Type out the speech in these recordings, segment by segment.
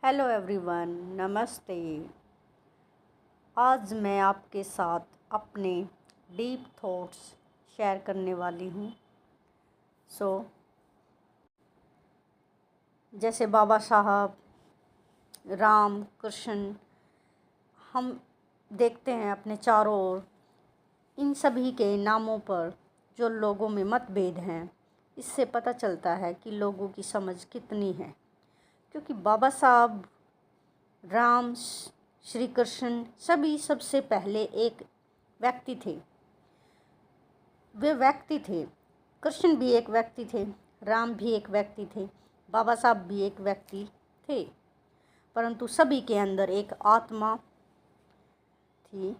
Hello everyone, नमस्ते। आज मैं आपके साथ अपने डीप थॉट्स शेयर करने वाली हूँ। जैसे बाबा साहब, राम, कृष्ण, हम देखते हैं अपने चारों ओर, इन सभी के नामों पर जो लोगों में मतभेद हैं, इससे पता चलता है कि लोगों की समझ कितनी है। क्योंकि बाबा साहब, राम, श्री कृष्ण सभी सबसे पहले एक व्यक्ति थे। वे व्यक्ति थे। कृष्ण भी एक व्यक्ति थे, राम भी एक व्यक्ति थे, बाबा साहब भी एक व्यक्ति थे। परंतु सभी के अंदर एक आत्मा थी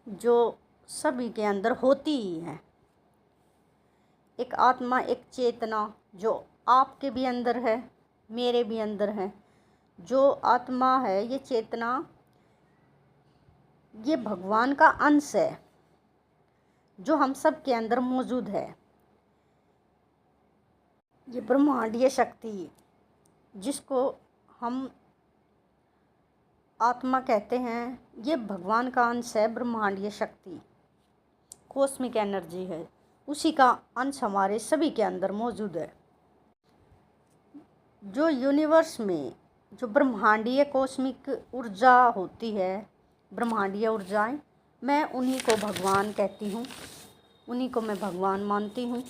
जो सभी के अंदर होती ही है। एक आत्मा, एक चेतना जो आपके भी अंदर है, मेरे भी अंदर है। जो आत्मा है, ये चेतना, ये भगवान का अंश है जो हम सब के अंदर मौजूद है। ये ब्रह्मांडीय शक्ति, जिसको हम आत्मा कहते हैं, ये भगवान का अंश है। ब्रह्मांडीय शक्ति कॉस्मिक एनर्जी है, उसी का अंश हमारे सभी के अंदर मौजूद है। जो यूनिवर्स में जो ब्रह्मांडीय कॉस्मिक ऊर्जा होती है, ब्रह्मांडीय ऊर्जाएं, मैं उन्हीं को भगवान कहती हूँ, उन्हीं को मैं भगवान मानती हूँ।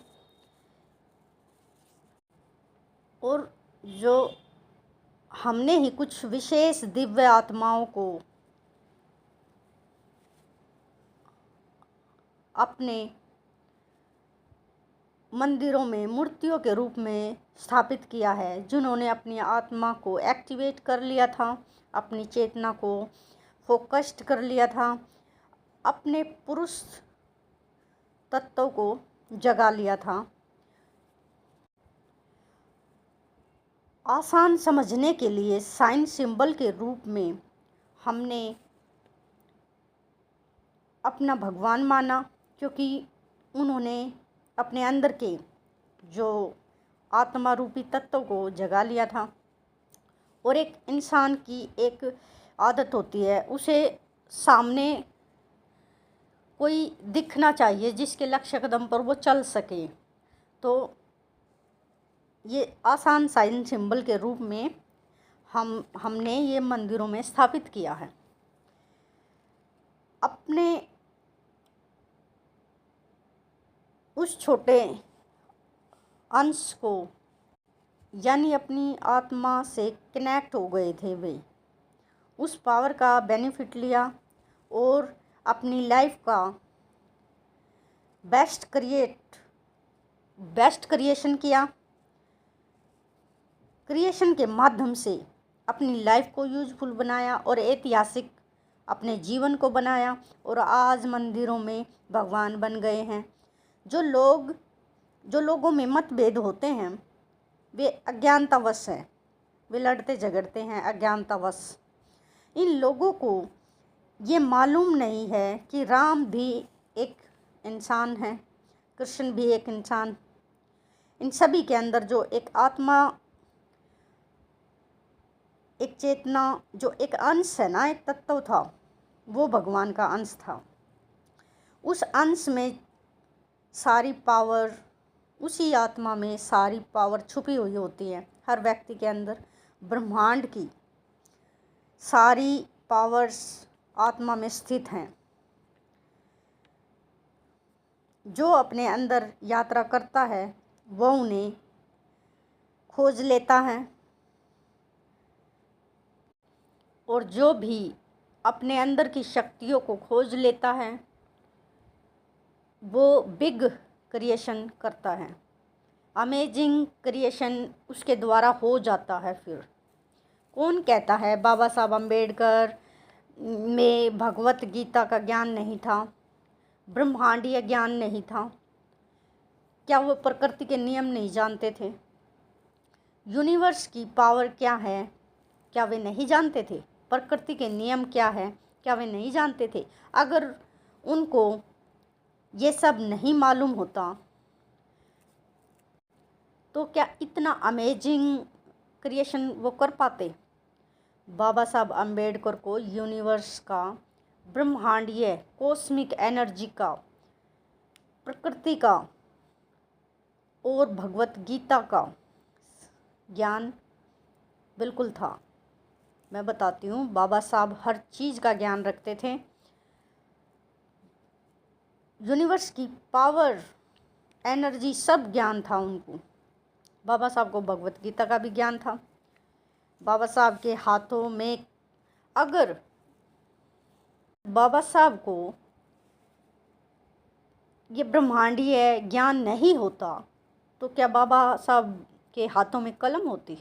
और जो हमने ही कुछ विशेष दिव्य आत्माओं को अपने मंदिरों में मूर्तियों के रूप में स्थापित किया है, जिन्होंने अपनी आत्मा को एक्टिवेट कर लिया था, अपनी चेतना को फोकस्ड कर लिया था, अपने पुरुष तत्व को जगा लिया था। आसान समझने के लिए साइन सिंबल के रूप में हमने अपना भगवान माना, क्योंकि उन्होंने अपने अंदर के जो आत्मा रूपी तत्व को जगा लिया था। और एक इंसान की एक आदत होती है, उसे सामने कोई दिखना चाहिए जिसके लक्ष्य कदम पर वो चल सके। तो ये आसान साइन सिंबल के रूप में हमने ये मंदिरों में स्थापित किया है। अपने उस छोटे अंश को, यानी अपनी आत्मा से कनेक्ट हो गए थे, वे उस पावर का बेनिफिट लिया और अपनी लाइफ का बेस्ट क्रिएशन किया। क्रिएशन के माध्यम से अपनी लाइफ को यूजफुल बनाया और ऐतिहासिक अपने जीवन को बनाया, और आज मंदिरों में भगवान बन गए हैं। जो लोगों में मतभेद होते हैं, वे अज्ञानतावश हैं, वे लड़ते झगड़ते हैं अज्ञानतावश। इन लोगों को ये मालूम नहीं है कि राम भी एक इंसान है, कृष्ण भी एक इंसान। इन सभी के अंदर जो एक आत्मा, एक चेतना, जो एक अंश है ना, एक तत्व था, वो भगवान का अंश था। उस अंश में सारी पावर, उसी आत्मा में सारी पावर छुपी हुई होती है। हर व्यक्ति के अंदर ब्रह्मांड की सारी पावर्स आत्मा में स्थित हैं। जो अपने अंदर यात्रा करता है, वह उन्हें खोज लेता है, और जो भी अपने अंदर की शक्तियों को खोज लेता है, वो बिग क्रिएशन करता है। अमेजिंग क्रिएशन उसके द्वारा हो जाता है। फिर कौन कहता है बाबा साहब अम्बेडकर में भगवत गीता का ज्ञान नहीं था, ब्रह्मांडीय ज्ञान नहीं था? क्या वो प्रकृति के नियम नहीं जानते थे? यूनिवर्स की पावर क्या है, क्या वे नहीं जानते थे? प्रकृति के नियम क्या है, क्या वे नहीं जानते थे? अगर उनको ये सब नहीं मालूम होता, तो क्या इतना अमेजिंग क्रिएशन वो कर पाते। बाबा साहब अम्बेडकर को यूनिवर्स का, ब्रह्मांडीय कॉस्मिक एनर्जी का, प्रकृति का और भगवत गीता का ज्ञान बिल्कुल था। मैं बताती हूँ, बाबा साहब हर चीज़ का ज्ञान रखते थे। यूनिवर्स की पावर, एनर्जी, सब ज्ञान था उनको। बाबा साहब को भगवत गीता का भी ज्ञान था। बाबा साहब के हाथों में, अगर बाबा साहब को ये ब्रह्मांडीय ज्ञान नहीं होता तो क्या बाबा साहब के हाथों में कलम होती?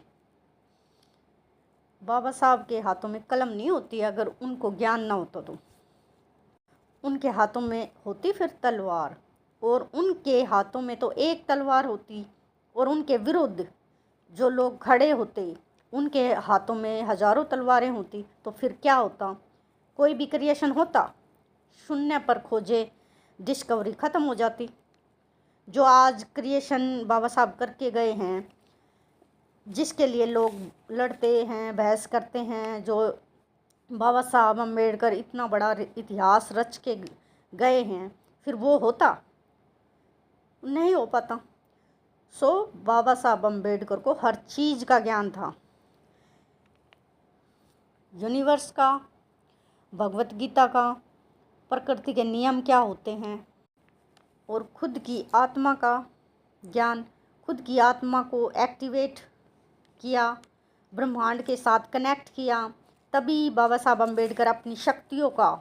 बाबा साहब के हाथों में कलम नहीं होती अगर उनको ज्ञान ना होता तो। उनके हाथों में होती फिर तलवार, और उनके हाथों में तो एक तलवार होती, और उनके विरुद्ध जो लोग खड़े होते उनके हाथों में हजारों तलवारें होती, तो फिर क्या होता? कोई भी क्रिएशन होता? शून्य पर खोजे डिस्कवरी ख़त्म हो जाती। जो आज क्रिएशन बाबा साहब करके गए हैं, जिसके लिए लोग लड़ते हैं, बहस करते हैं, जो बाबा साहब अम्बेडकर इतना बड़ा इतिहास रच के गए हैं, फिर वो होता? नहीं हो पाता। बाबा साहब अम्बेडकर को हर चीज़ का ज्ञान था, यूनिवर्स का, भगवत गीता का, प्रकृति के नियम क्या होते हैं, और खुद की आत्मा का ज्ञान। खुद की आत्मा को एक्टिवेट किया, ब्रह्मांड के साथ कनेक्ट किया, तभी बाबा साहब अम्बेडकर अपनी शक्तियों का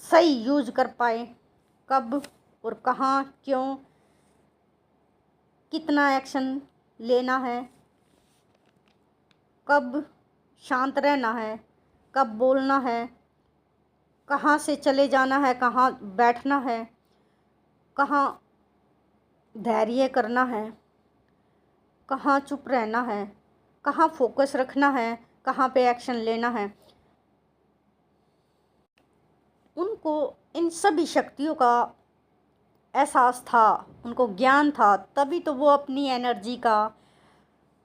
सही यूज कर पाए। कब और कहाँ, क्यों, कितना एक्शन लेना है, कब शांत रहना है, कब बोलना है, कहाँ से चले जाना है, कहाँ बैठना है, कहाँ धैर्य करना है, कहाँ चुप रहना है, कहाँ फोकस रखना है, कहाँ पे एक्शन लेना है। उनको इन सभी शक्तियों का एहसास था, उनको ज्ञान था, तभी तो वो अपनी एनर्जी का,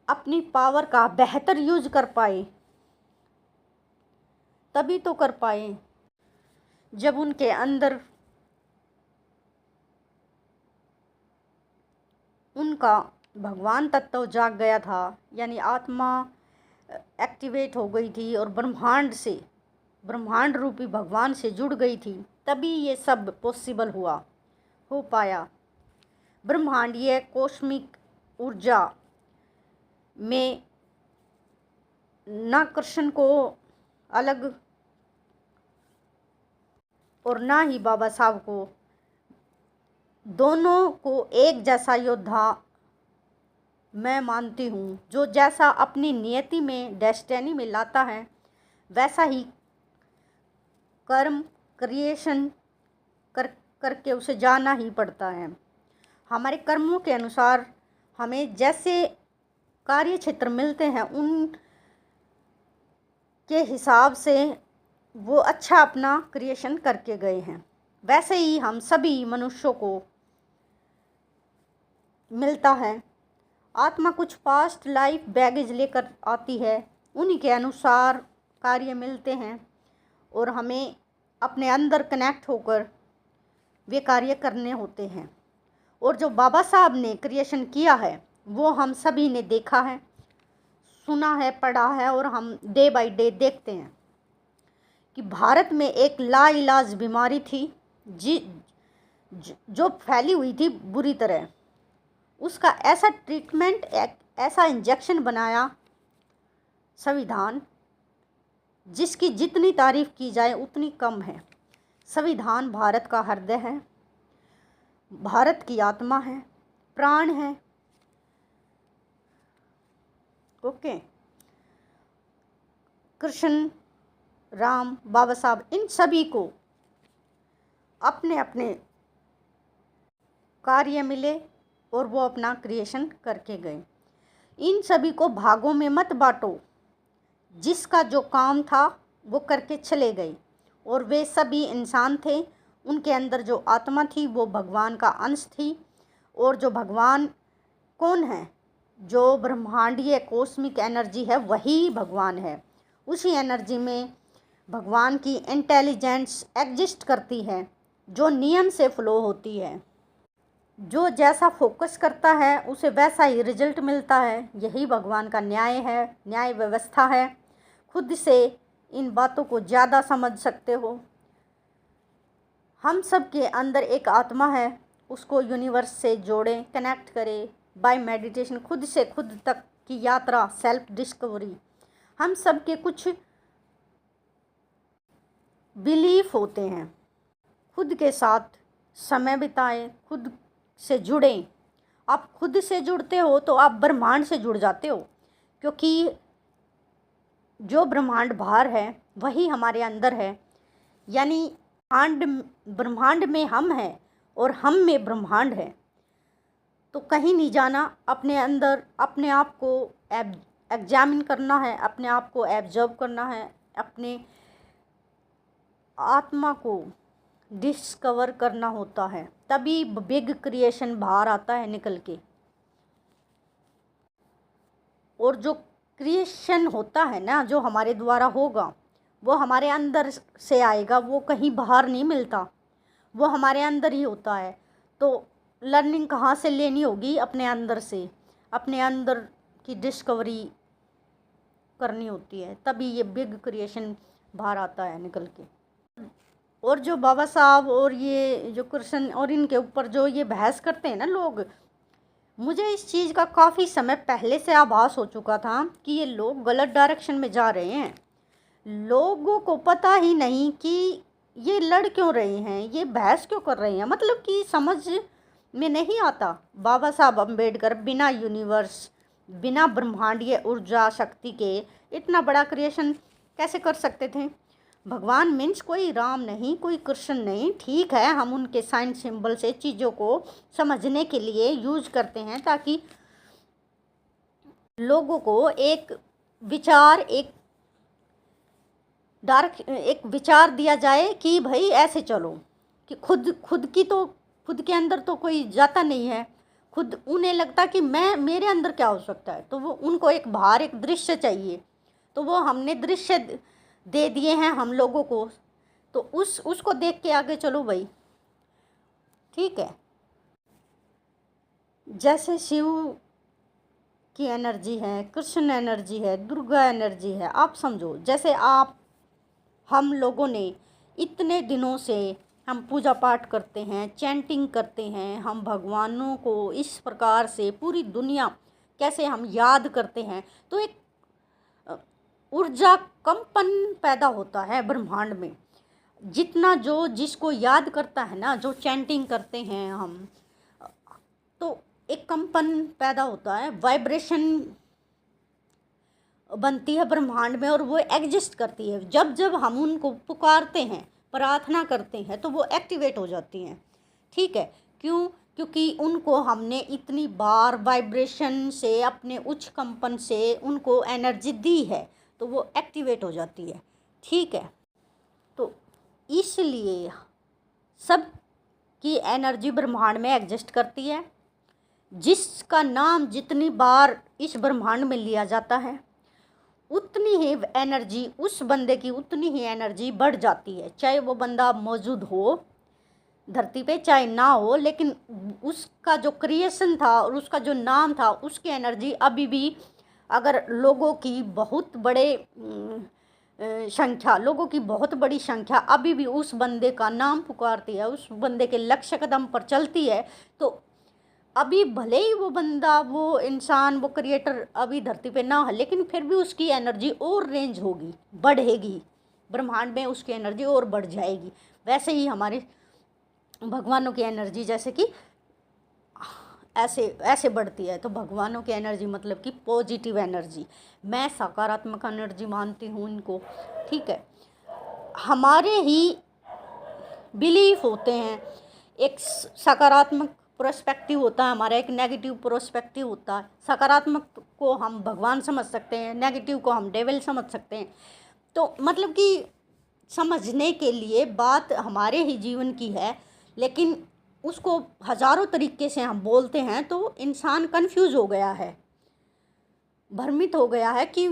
अपनी पावर का बेहतर यूज कर पाए। तभी तो कर पाए जब उनके अंदर उनका भगवान तत्व जाग गया था, यानी आत्मा एक्टिवेट हो गई थी और ब्रह्मांड रूपी भगवान से जुड़ गई थी, तभी ये सब पॉसिबल हो पाया। ब्रह्मांडीय कॉस्मिक ऊर्जा में ना कृष्ण को अलग और ना ही बाबा साहब को, दोनों को एक जैसा योद्धा मैं मानती हूँ। जो जैसा अपनी नियति में, डेस्टिनी में लाता है, वैसा ही कर्म, क्रिएशन करके उसे जाना ही पड़ता है। हमारे कर्मों के अनुसार हमें जैसे कार्य क्षेत्र मिलते हैं, उन के हिसाब से वो अच्छा अपना क्रिएशन करके गए हैं। वैसे ही हम सभी मनुष्यों को मिलता है। आत्मा कुछ पास्ट लाइफ बैगेज लेकर आती है, उन्हीं के अनुसार कार्य मिलते हैं और हमें अपने अंदर कनेक्ट होकर वे कार्य करने होते हैं। और जो बाबा साहब ने क्रिएशन किया है वो हम सभी ने देखा है, सुना है, पढ़ा है, और हम डे बाय डे देखते हैं कि भारत में एक लाइलाज बीमारी थी जो फैली हुई थी बुरी तरह। उसका ऐसा ट्रीटमेंट, ऐसा इंजेक्शन बनाया संविधान, जिसकी जितनी तारीफ़ की जाए उतनी कम है। संविधान भारत का हृदय है, भारत की आत्मा है, प्राण है। ओके, कृष्ण, राम, बाबा साहब, इन सभी को अपने अपने कार्य मिले और वो अपना क्रिएशन करके गए। इन सभी को भागों में मत बांटो, जिसका जो काम था वो करके चले गए। और वे सभी इंसान थे, उनके अंदर जो आत्मा थी वो भगवान का अंश थी। और जो भगवान कौन है? जो ब्रह्मांडीय कॉस्मिक एनर्जी है वही भगवान है। उसी एनर्जी में भगवान की इंटेलिजेंस एग्जिस्ट करती है, जो नियम से फ्लो होती है। जो जैसा फोकस करता है उसे वैसा ही रिजल्ट मिलता है। यही भगवान का न्याय है, न्याय व्यवस्था है। खुद से इन बातों को ज़्यादा समझ सकते हो। हम सब के अंदर एक आत्मा है, उसको यूनिवर्स से जोड़ें, कनेक्ट करें बाय मेडिटेशन। खुद से खुद तक की यात्रा, सेल्फ डिस्कवरी। हम सब के कुछ बिलीफ होते हैं। खुद के साथ समय बिताएं, खुद से जुड़ें। आप खुद से जुड़ते हो तो आप ब्रह्मांड से जुड़ जाते हो, क्योंकि जो ब्रह्मांड बाहर है वही हमारे अंदर है। यानी ब्रह्मांड में हम हैं और हम में ब्रह्मांड है। तो कहीं नहीं जाना, अपने अंदर अपने आप को एग्जामिन करना है, अपने आप को एब्जर्व करना है, अपने आत्मा को डिस्कवर करना होता है। तभी बिग क्रिएशन बाहर आता है निकल के। और जो क्रिएशन होता है ना, जो हमारे द्वारा होगा, वो हमारे अंदर से आएगा, वो कहीं बाहर नहीं मिलता, वो हमारे अंदर ही होता है। तो लर्निंग कहाँ से लेनी होगी? अपने अंदर से, अपने अंदर की डिस्कवरी करनी होती है, तभी ये बिग क्रिएशन बाहर आता है निकल के। और जो बाबा साहब और ये जो कृष्ण और इनके ऊपर जो ये बहस करते हैं ना लोग, मुझे इस चीज़ का काफ़ी समय पहले से आभास हो चुका था कि ये लोग गलत डायरेक्शन में जा रहे हैं। लोगों को पता ही नहीं कि ये लड़ क्यों रहे हैं, ये बहस क्यों कर रहे हैं, मतलब कि समझ में नहीं आता। बाबा साहब अम्बेडकर बिना यूनिवर्स, बिना ब्रह्मांडीय ऊर्जा शक्ति के इतना बड़ा क्रिएशन कैसे कर सकते थे? भगवान मीन्स कोई राम नहीं, कोई कृष्ण नहीं। ठीक है, हम उनके साइन सिंबल से चीज़ों को समझने के लिए यूज करते हैं, ताकि लोगों को एक विचार, एक विचार दिया जाए कि भाई ऐसे चलो, कि खुद के अंदर तो कोई जाता नहीं है। खुद उन्हें लगता कि मेरे अंदर क्या हो सकता है, तो वो उनको एक बाहर एक दृश्य चाहिए। तो वो हमने दृश्य दे दिए हैं हम लोगों को, तो उसको देख के आगे चलो भाई। ठीक है, जैसे शिव की एनर्जी है, कृष्ण एनर्जी है, दुर्गा एनर्जी है। आप समझो, जैसे हम लोगों ने इतने दिनों से हम पूजा पाठ करते हैं, चैंटिंग करते हैं, हम भगवानों को इस प्रकार से पूरी दुनिया कैसे हम याद करते हैं, तो एक ऊर्जा कंपन पैदा होता है ब्रह्मांड में। जितना जो जिसको याद करता है ना, जो चैंटिंग करते हैं हम, तो एक कंपन पैदा होता है, वाइब्रेशन बनती है ब्रह्मांड में, और वो एग्जिस्ट करती है। जब जब हम उनको पुकारते हैं, प्रार्थना करते हैं, तो वो एक्टिवेट हो जाती हैं। ठीक है, क्यों? क्योंकि उनको हमने इतनी बार वाइब्रेशन से, अपने उच्च कंपन से उनको एनर्जी दी है, तो वो एक्टिवेट हो जाती है। ठीक है, तो इसलिए सब की एनर्जी ब्रह्मांड में एग्जिस्ट करती है। जिसका नाम जितनी बार इस ब्रह्मांड में लिया जाता है, उतनी ही एनर्जी उस बंदे की, उतनी ही एनर्जी बढ़ जाती है। चाहे वो बंदा मौजूद हो धरती पे, चाहे ना हो, लेकिन उसका जो क्रिएशन था और उसका जो नाम था, उसकी एनर्जी अभी भी, अगर लोगों की बहुत बड़ी संख्या अभी भी उस बंदे का नाम पुकारती है, उस बंदे के लक्ष्य कदम पर चलती है, तो अभी भले ही वो बंदा, वो इंसान, वो क्रिएटर अभी धरती पे ना है, लेकिन फिर भी उसकी एनर्जी और रेंज होगी, बढ़ेगी ब्रह्मांड में, उसकी एनर्जी और बढ़ जाएगी। वैसे ही हमारे भगवानों की एनर्जी जैसे कि ऐसे बढ़ती है। तो भगवानों की एनर्जी मतलब कि पॉजिटिव एनर्जी, मैं सकारात्मक एनर्जी मानती हूँ इनको। ठीक है, हमारे ही बिलीफ होते हैं। एक सकारात्मक प्रोस्पेक्टिव होता है हमारा, एक नेगेटिव प्रोस्पेक्टिव होता है। सकारात्मक को हम भगवान समझ सकते हैं, नेगेटिव को हम डेविल समझ सकते हैं। तो मतलब कि समझने के लिए बात हमारे ही जीवन की है, लेकिन उसको हज़ारों तरीके से हम बोलते हैं, तो इंसान कंफ्यूज हो गया है। भ्रमित हो गया है कि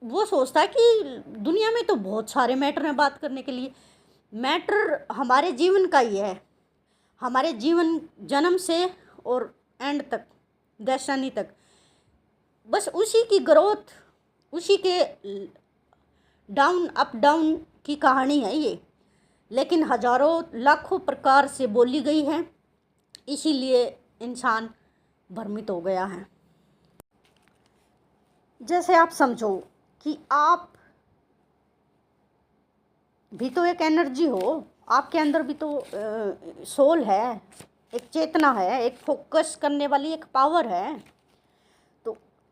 वो सोचता है कि दुनिया में तो बहुत सारे मैटर हैं बात करने के लिए। मैटर हमारे जीवन का ही है, हमारे जीवन जन्म से और एंड तक, डेस्टिनी तक, बस उसी की ग्रोथ, उसी के डाउन अप डाउन की कहानी है ये। लेकिन हजारों लाखों प्रकार से बोली गई है, इसीलिए इंसान भ्रमित हो गया है। जैसे आप समझो कि आप भी तो एक एनर्जी हो, आपके अंदर भी तो सोल है, एक चेतना है, एक फोकस करने वाली एक पावर है।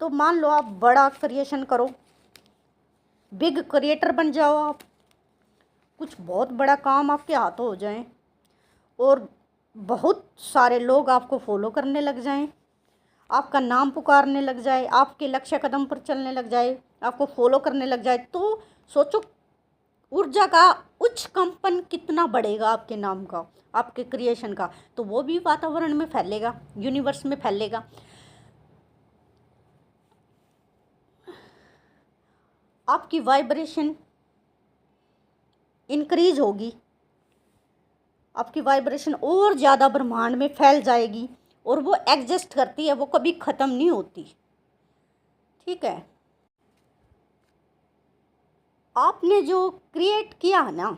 तो मान लो आप बड़ा क्रिएशन करो, बिग क्रिएटर बन जाओ आप, कुछ बहुत बड़ा काम आपके हाथों हो जाए और बहुत सारे लोग आपको फॉलो करने लग जाएं, आपका नाम पुकारने लग जाए, आपके लक्ष्य कदम पर चलने लग जाए, आपको फॉलो करने लग जाए, तो सोचो ऊर्जा का उच्च कंपन कितना बढ़ेगा आपके नाम का, आपके क्रिएशन का। तो वो भी वातावरण में फैलेगा, यूनिवर्स में फैलेगा। आपकी वाइब्रेशन इंक्रीज होगी, आपकी वाइब्रेशन और ज़्यादा ब्रह्मांड में फैल जाएगी, और वो एग्जिस्ट करती है, वो कभी ख़त्म नहीं होती। ठीक है, आपने जो क्रिएट किया है ना,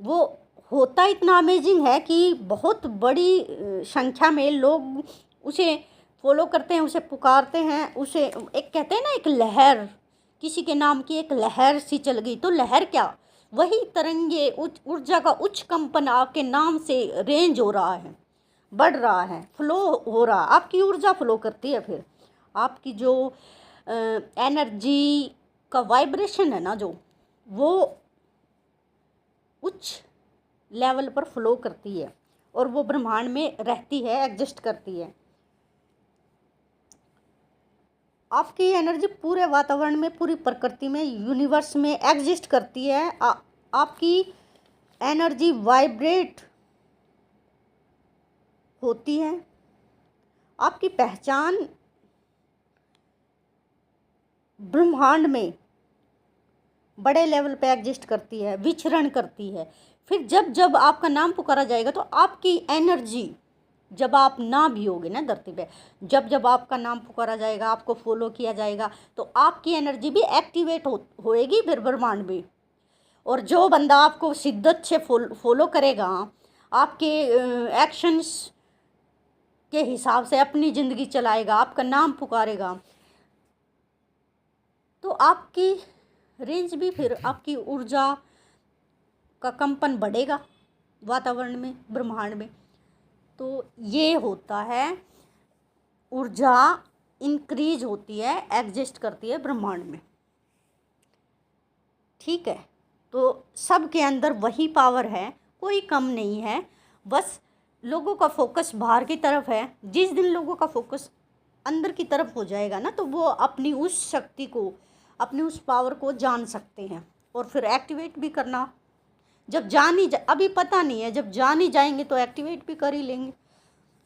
वो होता इतना अमेजिंग है कि बहुत बड़ी संख्या में लोग उसे फॉलो करते हैं, उसे पुकारते हैं, उसे एक कहते हैं ना, एक लहर, किसी के नाम की एक लहर सी चल गई। तो लहर क्या, वही तरंगे, ऊर्जा का उच्च कंपन आपके नाम से रेंज हो रहा है, बढ़ रहा है, फ्लो हो रहा, आपकी ऊर्जा फ्लो करती है। फिर आपकी जो एनर्जी का वाइब्रेशन है ना, जो वो उच्च लेवल पर फ्लो करती है और वो ब्रह्मांड में रहती है, एग्जिस्ट करती है। आपकी एनर्जी पूरे वातावरण में, पूरी प्रकृति में, यूनिवर्स में एग्जिस्ट करती है। आपकी एनर्जी वाइब्रेट होती है, आपकी पहचान ब्रह्मांड में बड़े लेवल पे एग्जिस्ट करती है, विचरण करती है। फिर जब जब आपका नाम पुकारा जाएगा तो आपकी एनर्जी, जब आप ना भी होगे ना धरती पे, जब जब आपका नाम पुकारा जाएगा, आपको फॉलो किया जाएगा, तो आपकी एनर्जी भी एक्टिवेट होएगी फिर ब्रह्मांड में। और जो बंदा आपको शिद्दत से फॉलो करेगा, आपके एक्शंस के हिसाब से अपनी ज़िंदगी चलाएगा, आपका नाम पुकारेगा, तो आपकी रेंज भी, फिर आपकी ऊर्जा का कंपन बढ़ेगा वातावरण में, ब्रह्मांड में। तो ये होता है, ऊर्जा इंक्रीज होती है, एग्जिस्ट करती है ब्रह्मांड में। ठीक है, तो सबके अंदर वही पावर है, कोई कम नहीं है, बस लोगों का फोकस बाहर की तरफ है। जिस दिन लोगों का फोकस अंदर की तरफ हो जाएगा ना, तो वो अपनी उस शक्ति को, अपनी उस पावर को जान सकते हैं और फिर एक्टिवेट भी करना। जब जान ही अभी पता नहीं है, जब जान ही जाएंगे तो एक्टिवेट भी कर ही लेंगे।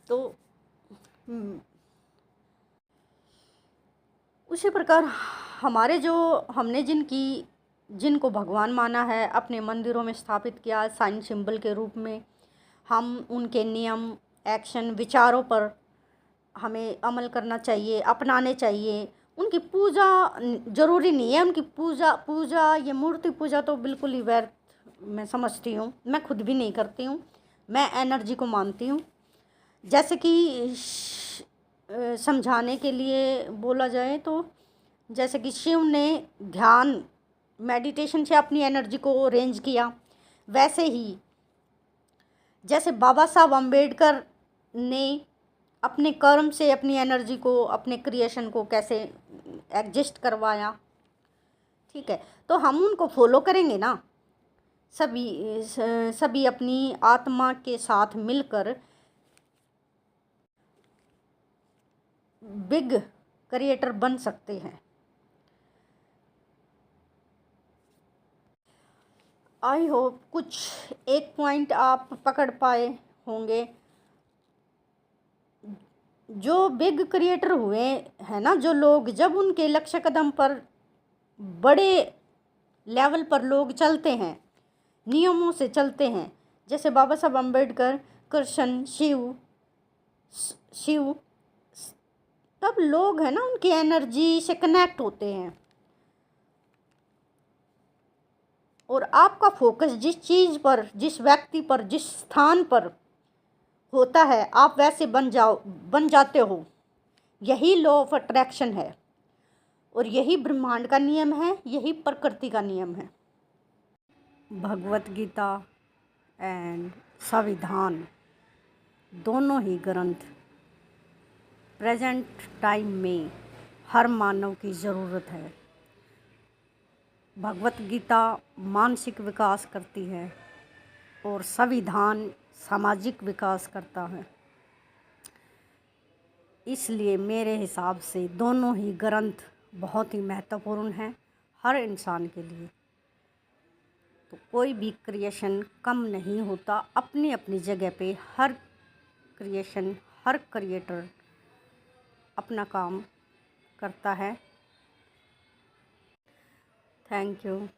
तो उसी प्रकार हमारे जो, हमने जिनको भगवान माना है, अपने मंदिरों में स्थापित किया साइन सिंबल के रूप में, हम उनके नियम, एक्शन, विचारों पर हमें अमल करना चाहिए, अपनाने चाहिए। उनकी पूजा ज़रूरी नहीं है, उनकी पूजा ये मूर्ति पूजा तो बिल्कुल ही व्यर्थ मैं समझती हूँ। मैं खुद भी नहीं करती हूँ, मैं एनर्जी को मानती हूँ। जैसे कि समझाने के लिए बोला जाए तो, जैसे कि शिव ने ध्यान, मेडिटेशन से अपनी एनर्जी को रेंज किया, वैसे ही जैसे बाबा साहब अम्बेडकर ने अपने कर्म से अपनी एनर्जी को, अपने क्रिएशन को कैसे एग्जिस्ट करवाया। ठीक है, तो हम उनको फॉलो करेंगे ना, सभी अपनी आत्मा के साथ मिलकर बिग क्रिएटर बन सकते हैं। आई होप कुछ एक पॉइंट आप पकड़ पाए होंगे, जो बिग क्रिएटर हुए हैं ना, जो लोग, जब उनके लक्ष्य कदम पर बड़े लेवल पर लोग चलते हैं, नियमों से चलते हैं, जैसे बाबा साहब अम्बेडकर, कृष्ण, शिव, तब लोग है ना उनकी एनर्जी से कनेक्ट होते हैं। और आपका फोकस जिस चीज़ पर, जिस व्यक्ति पर, जिस स्थान पर होता है, आप वैसे बन जाते हो। यही लॉ ऑफ अट्रैक्शन है और यही ब्रह्मांड का नियम है, यही प्रकृति का नियम है। भगवत गीता एंड संविधान दोनों ही ग्रंथ प्रेजेंट टाइम में हर मानव की ज़रूरत है। भगवत गीता मानसिक विकास करती है और संविधान सामाजिक विकास करता है। इसलिए मेरे हिसाब से दोनों ही ग्रंथ बहुत ही महत्वपूर्ण हैं हर इंसान के लिए। तो कोई भी क्रिएशन कम नहीं होता, अपनी अपनी जगह पे हर क्रिएशन, हर क्रिएटर अपना काम करता है। Thank you.